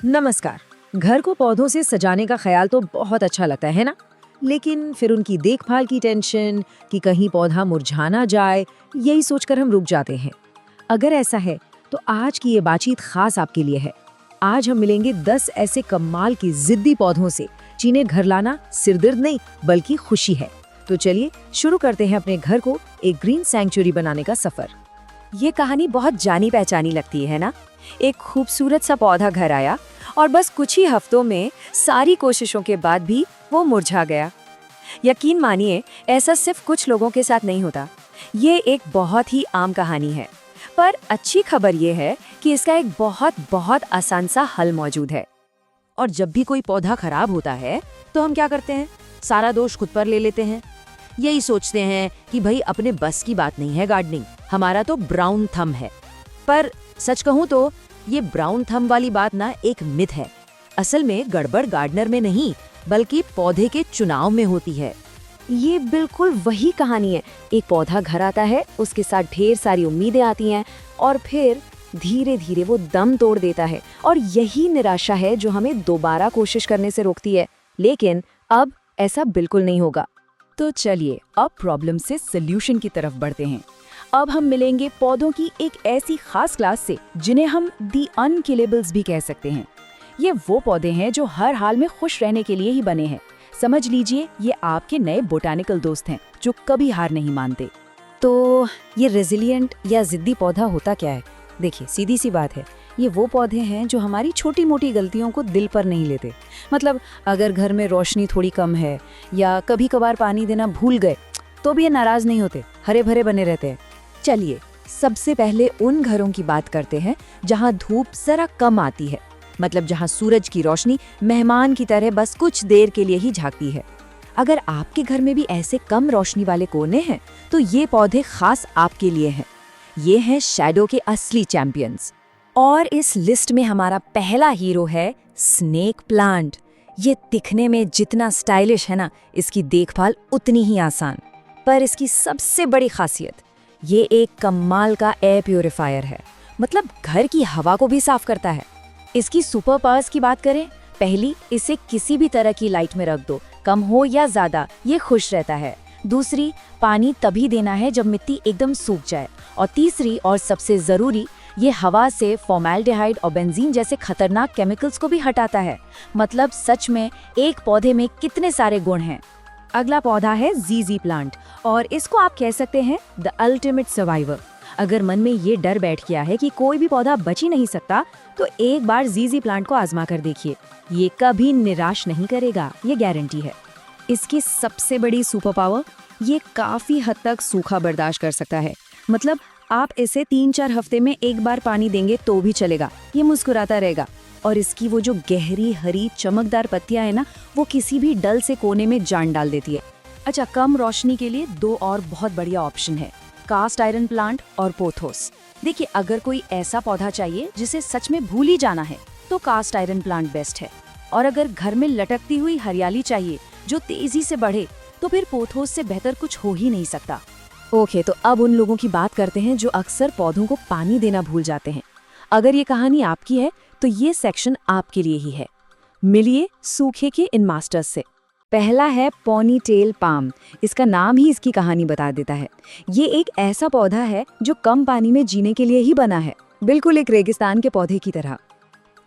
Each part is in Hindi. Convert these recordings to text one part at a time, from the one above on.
नमस्कार। घर को पौधों से सजाने का ख्याल तो बहुत अच्छा लगता है ना, लेकिन फिर उनकी देखभाल की टेंशन कि कहीं पौधा मुरझा ना जाए, यही सोचकर हम रुक जाते हैं। अगर ऐसा है तो आज की ये बातचीत खास आपके लिए है। आज हम मिलेंगे 10 ऐसे कमाल की जिद्दी पौधों से जिन्हें घर लाना सिरदर्द नहीं बल्कि खुशी है। तो चलिए शुरू करते हैं अपने घर को एक ग्रीन सैंक्चुरी बनाने का सफर। ये कहानी बहुत जानी पहचानी लगती है ना। एक खूबसूरत सा पौधा घर आया और बस कुछ ही हफ्तों में सारी कोशिशों के बाद भी वो मुरझा गया। यकीन मानिए, ऐसा सिर्फ कुछ लोगों के साथ नहीं होता। ये एक बहुत ही आम कहानी है, पर अच्छी खबर ये है कि इसका एक बहुत बहुत आसान सा हल मौजूद है। और जब भी कोई पौधा खराब होता है तो हम क्या करते हैं? सारा दोष खुद पर ले लेते हैं। यही सोचते हैं कि भाई अपने बस की बात नहीं है गार्डनिंग, हमारा तो ब्राउन थंब है। पर सच कहूँ तो ये ब्राउन थंब वाली बात ना एक मिथ है। असल में गड़बड़ गार्डनर में नहीं बल्कि पौधे के चुनाव में होती है। ये बिल्कुल वही कहानी है। एक पौधा घर आता है, उसके साथ ढेर सारी उम्मीदें आती हैं और फिर धीरे धीरे वो दम तोड़ देता है। और यही निराशा है जो हमें दोबारा कोशिश करने से रोकती है। लेकिन अब ऐसा बिल्कुल नहीं होगा। तो चलिए अब प्रॉब्लम से सोल्यूशन की तरफ बढ़ते हैं। अब हम मिलेंगे पौधों की एक ऐसी खास क्लास से जिन्हें हम दी अनकिलेबल्स भी कह सकते हैं। ये वो पौधे हैं जो हर हाल में खुश रहने के लिए ही बने हैं। समझ लीजिए ये आपके नए बोटानिकल दोस्त हैं जो कभी हार नहीं मानते। तो ये रेजिलिएंट या जिद्दी पौधा होता क्या है? देखिए, सीधी सी बात है, ये वो पौधे हैं जो हमारी छोटी मोटी गलतियों को दिल पर नहीं लेते। मतलब अगर घर में रोशनी थोड़ी कम है या कभी कभार पानी देना भूल गए तो भी ये नाराज नहीं होते, हरे भरे बने रहते हैं। चलिए सबसे पहले उन घरों की बात करते हैं जहां धूप जरा कम आती है, मतलब जहां सूरज की रोशनी मेहमान की तरह बस कुछ देर के लिए ही झांकती है। अगर आपके घर में भी ऐसे कम रोशनी वाले कोने हैं तो ये पौधे खास आपके लिए हैं। ये हैं शैडो के असली चैंपियंस। और इस लिस्ट में हमारा पहला हीरो है स्नेक प्लांट। ये दिखने में जितना स्टाइलिश है ना, इसकी देखभाल उतनी ही आसान। पर इसकी सबसे बड़ी खासियत, ये एक कमाल का एयर प्यूरिफायर है। मतलब घर की हवा को भी साफ करता है। इसकी सुपर पावर्स की बात करें, पहली, इसे किसी भी तरह की लाइट में रख दो, कम हो या ज्यादा, ये खुश रहता है। दूसरी, पानी तभी देना है जब मिट्टी एकदम सूख जाए। और तीसरी और सबसे जरूरी, ये हवा से फॉर्मेल्डिहाइड और बेंजीन जैसे खतरनाक केमिकल्स को भी हटाता है। मतलब सच में एक पौधे में कितने सारे गुण हैं। अगला पौधा है जीजी प्लांट और इसको आप कह सकते हैं द अल्टीमेट सर्वाइवर। अगर मन में ये डर बैठ गया है कि कोई भी पौधा बच ही नहीं सकता, तो एक बार जीजी प्लांट को आजमा कर देखिए। ये कभी निराश नहीं करेगा, ये गारंटी है। इसकी सबसे बड़ी सुपर पावर, ये काफी हद तक सूखा बर्दाश्त कर सकता है। मतलब आप इसे 3-4 हफ्ते में एक बार पानी देंगे तो भी चलेगा, ये मुस्कुराता रहेगा। और इसकी वो जो गहरी हरी चमकदार पत्तियां है ना, वो किसी भी डल से कोने में जान डाल देती है। अच्छा, कम रोशनी के लिए दो और बहुत बढ़िया ऑप्शन है, कास्ट आयरन प्लांट और पोथोस। देखिए, अगर कोई ऐसा पौधा चाहिए जिसे सच में भूल ही जाना है तो कास्ट आयरन प्लांट बेस्ट है। और अगर घर में लटकती हुई हरियाली चाहिए जो तेजी से बढ़े, तो फिर पोथोस से बेहतर कुछ हो ही नहीं सकता। ओके, तो अब उन लोगों की बात करते हैं जो अक्सर पौधों को पानी देना भूल जाते हैं। अगर ये कहानी आपकी है तो ये सेक्शन आपके लिए ही है। मिलिए सूखे के इन मास्टर्स से। पहला है पॉनी टेल पाम। इसका नाम ही इसकी कहानी बता देता है। ये एक ऐसा पौधा है जो कम पानी में जीने के लिए ही बना है, बिल्कुल एक रेगिस्तान के पौधे की तरह।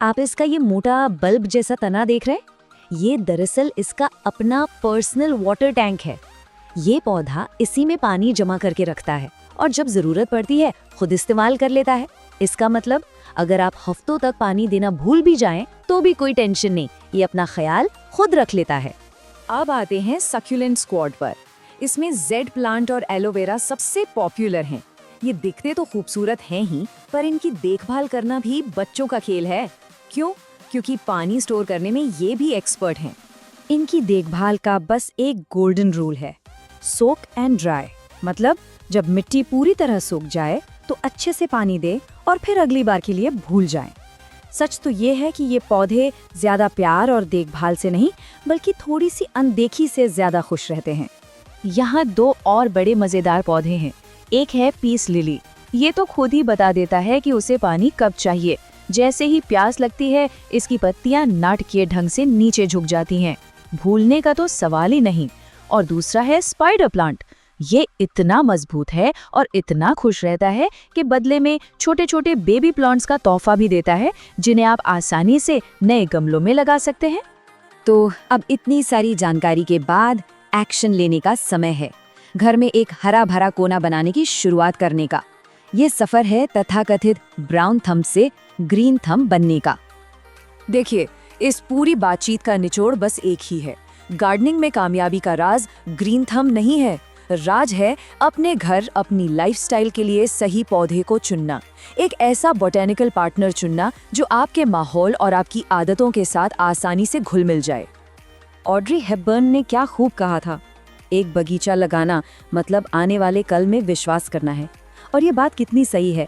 आप इसका ये मोटा बल्ब जैसा तना देख रहे हैं? ये दरअसल इसका अपना पर्सनल वाटर टैंक है। ये पौधा इसी में पानी जमा करके रखता है और जब जरूरत पड़ती है खुद इस्तेमाल कर लेता है। इसका मतलब अगर आप हफ्तों तक पानी देना भूल भी जाएं तो भी कोई टेंशन नहीं, ये अपना ख्याल खुद रख लेता है। अब आते हैं सक्यूलेंट स्क्वाड पर। इसमें जेड प्लांट और एलोवेरा सबसे पॉपुलर हैं। ये दिखते तो खूबसूरत हैं ही, पर इनकी देखभाल करना भी बच्चों का खेल है। क्यों? क्योंकि पानी स्टोर करने में ये भी एक्सपर्ट हैं। इनकी देखभाल का बस एक गोल्डन रूल है, सोक एंड ड्राई। मतलब जब मिट्टी पूरी तरह सूख जाए तो अच्छे से पानी दे और फिर अगली बार के लिए भूल जाएं। सच तो ये है कि ये पौधे ज्यादा प्यार और देखभाल से नहीं बल्कि थोड़ी सी अनदेखी से ज्यादा खुश रहते हैं। यहाँ दो और बड़े मजेदार पौधे हैं। एक है पीस लिली। ये तो खुद ही बता देता है कि उसे पानी कब चाहिए। जैसे ही प्यास लगती है इसकी पत्तियां नाटकीय ढंग से नीचे झुक जाती हैं। भूलने का तो सवाल ही नहीं। और दूसरा है स्पाइडर प्लांट। ये इतना मजबूत है और इतना खुश रहता है कि बदले में छोटे छोटे बेबी प्लांट्स का तोहफा भी देता है, जिन्हें आप आसानी से नए गमलों में लगा सकते हैं। तो अब इतनी सारी जानकारी के बाद एक्शन लेने का समय है। घर में एक हरा भरा कोना बनाने की शुरुआत करने का। ये सफर है तथाकथित ब्राउन थंब से ग्रीन थंब बनने का। देखिए, इस पूरी बातचीत का निचोड़ बस एक ही है। गार्डनिंग में कामयाबी का राज ग्रीन थंब नहीं है। राज है अपने घर, अपनी लाइफस्टाइल के लिए सही पौधे को चुनना। एक ऐसा बोटेनिकल पार्टनर चुनना जो आपके माहौल और आपकी आदतों के साथ आसानी से घुल मिल जाए। ऑड्री हेपबर्न ने क्या खूब कहा था, एक बगीचा लगाना मतलब आने वाले कल में विश्वास करना है। और ये बात कितनी सही है।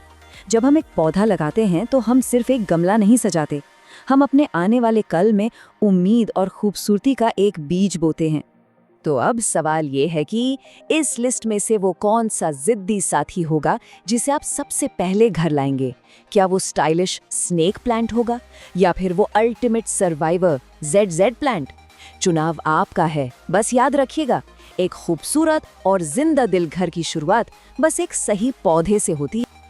जब हम एक पौधा लगाते हैं तो हम सिर्फ एक गमला नहीं सजाते, हम अपने आने वाले कल में उम्मीद और खूबसूरती का एक बीज बोते हैं। तो अब सवाल ये है कि इस लिस्ट में से वो कौन सा जिद्दी साथी होगा जिसे आप सबसे पहले घर लाएंगे? क्या वो स्टाइलिश स्नेक प्लांट होगा या फिर वो अल्टीमेट सर्वाइवर ZZ प्लांट? चुनाव आपका है। बस याद रखिएगा, एक खूबसूरत और जिंदा दिल घर की शुरुआत बस एक सही पौधे से होती है।